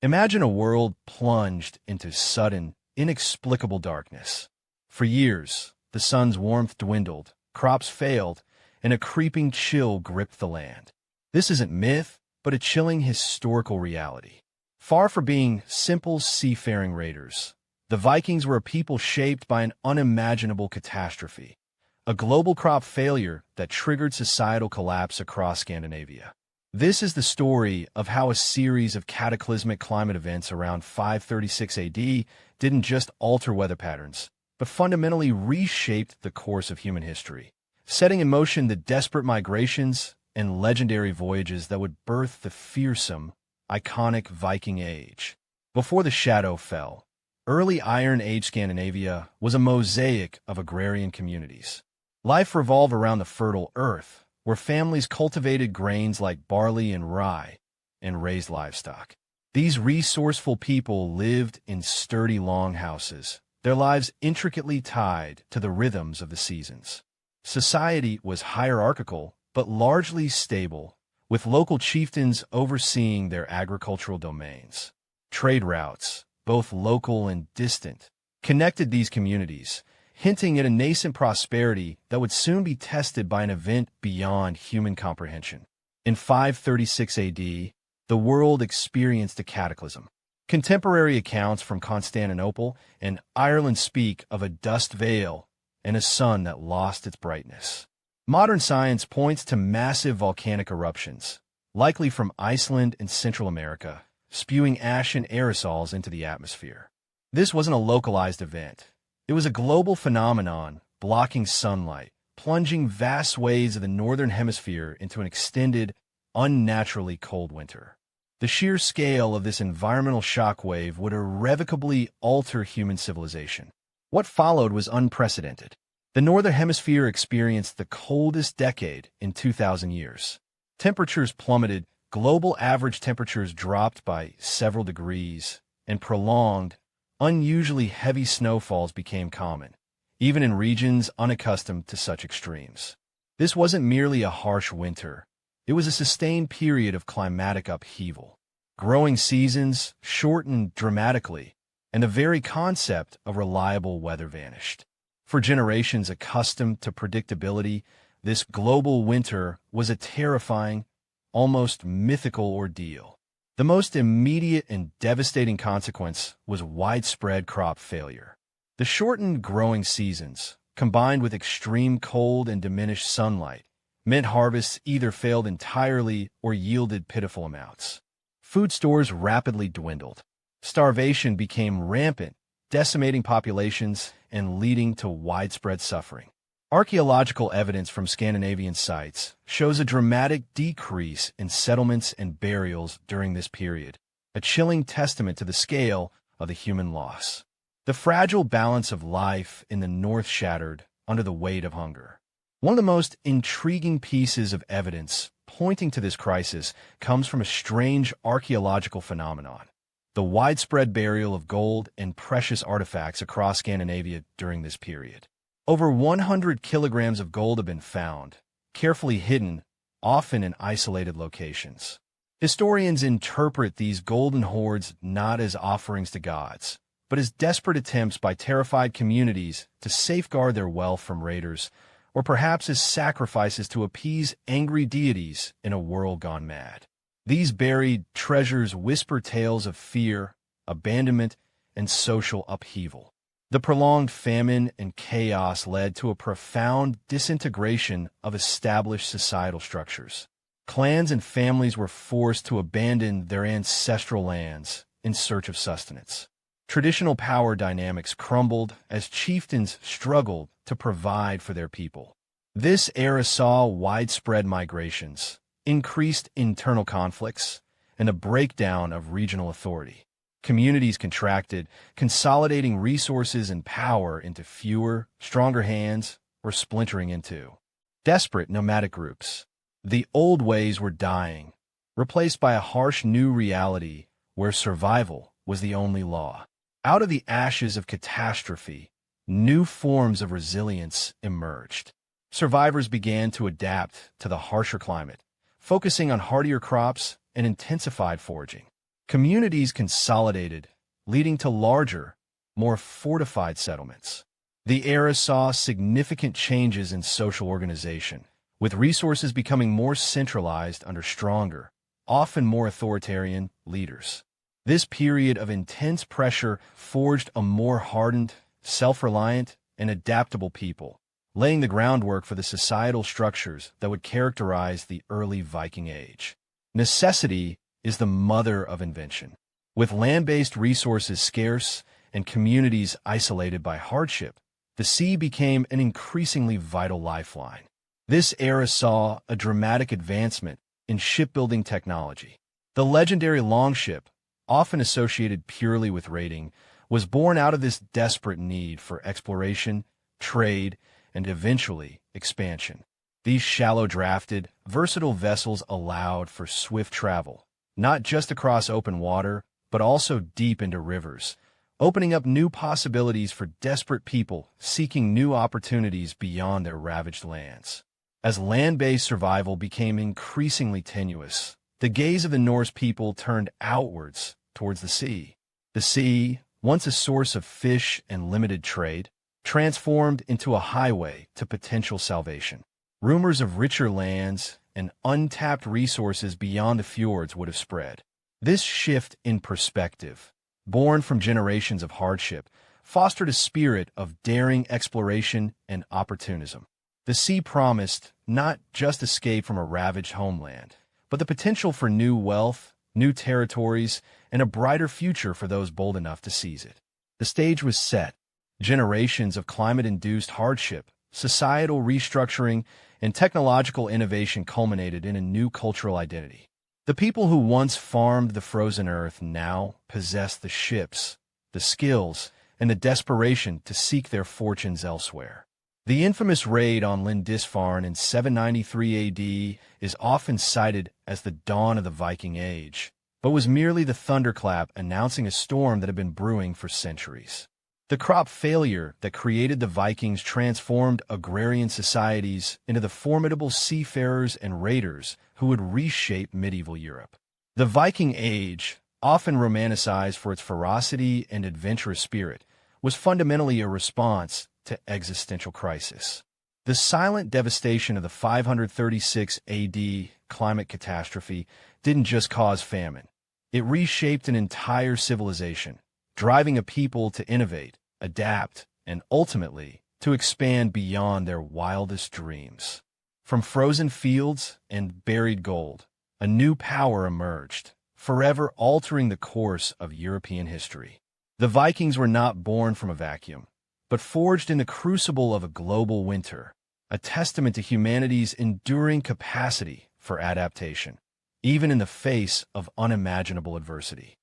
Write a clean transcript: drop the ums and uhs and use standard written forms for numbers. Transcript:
Imagine a world plunged into sudden, inexplicable darkness. For years, the sun's warmth dwindled, crops failed, and a creeping chill gripped the land. This isn't myth, but a chilling historical reality. Far from being simple seafaring raiders, the Vikings were a people shaped by an unimaginable catastrophe, a global crop failure that triggered societal collapse across Scandinavia. This is the story of how a series of cataclysmic climate events around 536 AD didn't just alter weather patterns, but fundamentally reshaped the course of human history, setting in motion the desperate migrations and legendary voyages that would birth the fearsome, iconic Viking Age. Before the shadow fell, early Iron Age Scandinavia was a mosaic of agrarian communities. Life revolved around the fertile earth, where families cultivated grains like barley and rye and raised livestock. These resourceful people lived in sturdy longhouses, their lives intricately tied to the rhythms of the seasons. Society was hierarchical but largely stable, with local chieftains overseeing their agricultural domains. Trade routes, both local and distant, connected these communities, hinting at a nascent prosperity that would soon be tested by an event beyond human comprehension. In 536 AD, the world experienced a cataclysm. Contemporary accounts from Constantinople and Ireland speak of a dust veil and a sun that lost its brightness. Modern science points to massive volcanic eruptions, likely from Iceland and Central America, spewing ash and aerosols into the atmosphere. This wasn't a localized event. It was a global phenomenon, blocking sunlight, plunging vast swathes of the northern hemisphere into an extended, unnaturally cold winter. The sheer scale of this environmental shockwave would irrevocably alter human civilization. What followed was unprecedented. The northern hemisphere experienced the coldest decade in 2,000 years. Temperatures plummeted, global average temperatures dropped by several degrees, and prolonged, unusually heavy snowfalls became common, even in regions unaccustomed to such extremes. This wasn't merely a harsh winter. It was a sustained period of climatic upheaval. Growing seasons shortened dramatically, and the very concept of reliable weather vanished. For generations accustomed to predictability, this global winter was a terrifying, almost mythical ordeal. The most immediate and devastating consequence was widespread crop failure. The shortened growing seasons, combined with extreme cold and diminished sunlight, meant harvests either failed entirely or yielded pitiful amounts. Food stores rapidly dwindled. Starvation became rampant, decimating populations and leading to widespread suffering. Archaeological evidence from Scandinavian sites shows a dramatic decrease in settlements and burials during this period, a chilling testament to the scale of the human loss. The fragile balance of life in the north shattered under the weight of hunger. One of the most intriguing pieces of evidence pointing to this crisis comes from a strange archaeological phenomenon: the widespread burial of gold and precious artifacts across Scandinavia during this period. Over 100 kilograms of gold have been found, carefully hidden, often in isolated locations. Historians interpret these golden hoards not as offerings to gods, but as desperate attempts by terrified communities to safeguard their wealth from raiders, or perhaps as sacrifices to appease angry deities in a world gone mad. These buried treasures whisper tales of fear, abandonment, and social upheaval. The prolonged famine and chaos led to a profound disintegration of established societal structures. Clans and families were forced to abandon their ancestral lands in search of sustenance. Traditional power dynamics crumbled as chieftains struggled to provide for their people. This era saw widespread migrations, increased internal conflicts, and a breakdown of regional authority. Communities contracted, consolidating resources and power into fewer, stronger hands, or splintering into desperate nomadic groups. The old ways were dying, replaced by a harsh new reality where survival was the only law. Out of the ashes of catastrophe, new forms of resilience emerged. Survivors began to adapt to the harsher climate, focusing on hardier crops and intensified foraging. Communities consolidated, leading to larger, more fortified settlements. The era saw significant changes in social organization, with resources becoming more centralized under stronger, often more authoritarian, leaders. This period of intense pressure forged a more hardened, self-reliant, and adaptable people, laying the groundwork for the societal structures that would characterize the early Viking Age. Necessity is the mother of invention. With land-based resources scarce and communities isolated by hardship, the sea became an increasingly vital lifeline. This era saw a dramatic advancement in shipbuilding technology. The legendary longship, often associated purely with raiding, was born out of this desperate need for exploration, trade, and eventually expansion. These shallow-drafted, versatile vessels allowed for swift travel, not just across open water, but also deep into rivers, opening up new possibilities for desperate people seeking new opportunities beyond their ravaged lands. As land-based survival became increasingly tenuous, the gaze of the Norse people turned outwards towards the sea. The sea, once a source of fish and limited trade, transformed into a highway to potential salvation. Rumors of richer lands and untapped resources beyond the fjords would have spread. This shift in perspective, born from generations of hardship, fostered a spirit of daring exploration and opportunism. The sea promised not just escape from a ravaged homeland, but the potential for new wealth, new territories, and a brighter future for those bold enough to seize it. The stage was set. Generations of climate-induced hardship, societal restructuring, and technological innovation culminated in a new cultural identity. The people who once farmed the frozen earth now possessed the ships, the skills, and the desperation to seek their fortunes elsewhere. The infamous raid on Lindisfarne in 793 AD is often cited as the dawn of the Viking Age, but was merely the thunderclap announcing a storm that had been brewing for centuries. The crop failure that created the Vikings transformed agrarian societies into the formidable seafarers and raiders who would reshape medieval Europe. The Viking Age, often romanticized for its ferocity and adventurous spirit, was fundamentally a response to existential crisis. The silent devastation of the 536 AD climate catastrophe didn't just cause famine. It reshaped an entire civilization, driving a people to innovate, adapt, and ultimately to expand beyond their wildest dreams. From frozen fields and buried gold, a new power emerged, forever altering the course of European history. The Vikings were not born from a vacuum, but forged in the crucible of a global winter, a testament to humanity's enduring capacity for adaptation, even in the face of unimaginable adversity.